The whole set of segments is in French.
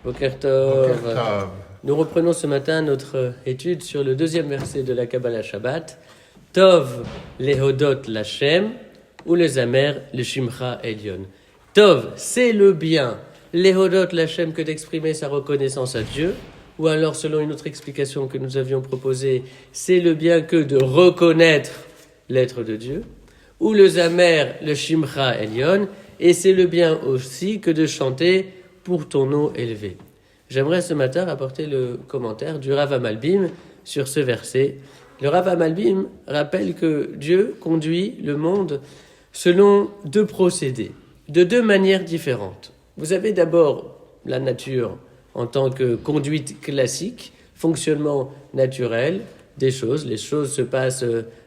Boker Tov. Boker Tov. Nous reprenons ce matin notre étude sur le deuxième verset de la Kabbalah Shabbat. Tov lehodot l'Hashem ou le Zamer le Shimcha Elyon. Tov, c'est le bien. Lehodot l'Hashem que d'exprimer sa reconnaissance à Dieu. Ou alors, selon une autre explication que nous avions proposée, c'est le bien que de reconnaître l'être de Dieu. Ou le Zamer le Shimcha Elyon. Et c'est le bien aussi que de chanter pour ton nom élevé. J'aimerais ce matin apporter le commentaire du Rav Malbim sur ce verset. Le Rav Malbim rappelle que Dieu conduit le monde selon deux procédés, de deux manières différentes. Vous avez d'abord la nature en tant que conduite classique, fonctionnement naturel des choses. Les choses se passent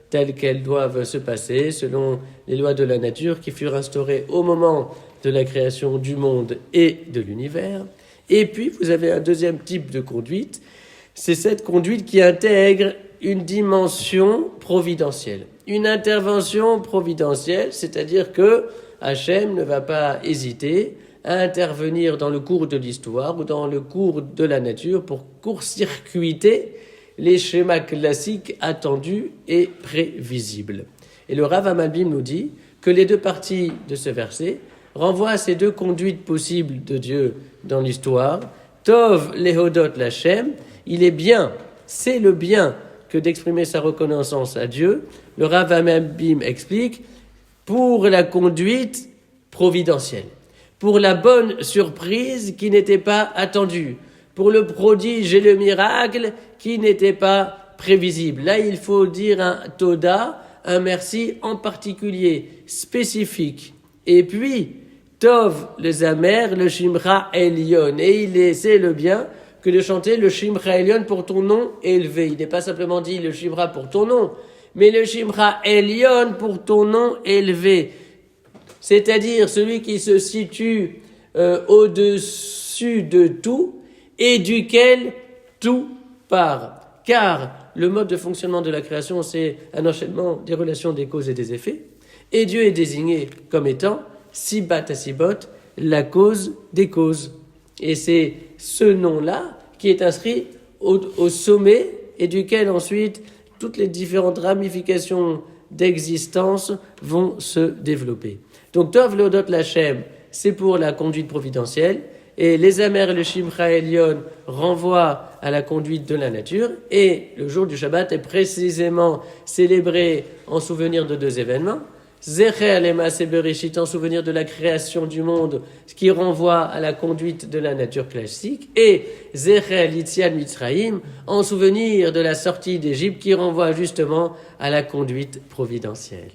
telles qu'elles doivent se passer, selon les lois de la nature qui furent instaurées au moment de la création du monde et de l'univers. Et puis, vous avez un deuxième type de conduite, c'est cette conduite qui intègre une dimension providentielle, une intervention providentielle, c'est-à-dire que Hachem ne va pas hésiter à intervenir dans le cours de l'histoire ou dans le cours de la nature pour court-circuiter les schémas classiques attendus et prévisibles. Et le Rav Malbim nous dit que les deux parties de ce verset renvoient à ces deux conduites possibles de Dieu dans l'histoire. Tov lehodot l'Hashem, il est bien, c'est le bien que d'exprimer sa reconnaissance à Dieu. Le Rav Malbim explique pour la conduite providentielle, pour la bonne surprise qui n'était pas attendue, pour le prodige et le miracle qui n'était pas prévisible. Là, il faut dire un toda, un merci en particulier, spécifique. Et puis, Tov, le Zamer, le Shimcha Elyon. Et c'est le bien que de chanter le Shimcha Elyon pour ton nom élevé. Il n'est pas simplement dit le Shimcha pour ton nom, mais le Shimcha Elyon pour ton nom élevé. C'est-à-dire celui qui se situe au-dessus de tout et duquel tout part. Car le mode de fonctionnement de la création, c'est un enchaînement des relations des causes et des effets. Et Dieu est désigné comme étant Sibat Asibot, la cause des causes. Et c'est ce nom-là qui est inscrit au sommet et duquel ensuite toutes les différentes ramifications d'existence vont se développer. Donc Tov lehodot l'Hashem, c'est pour la conduite providentielle, et les Zamer et le Shimcha Elyon renvoient à la conduite de la nature, et le jour du Shabbat est précisément célébré en souvenir de deux événements. Zecher leMaaseh Bereshit, en souvenir de la création du monde, ce qui renvoie à la conduite de la nature classique, et Zecher l'Yetziat Mitzrayim, en souvenir de la sortie d'Égypte, qui renvoie justement à la conduite providentielle.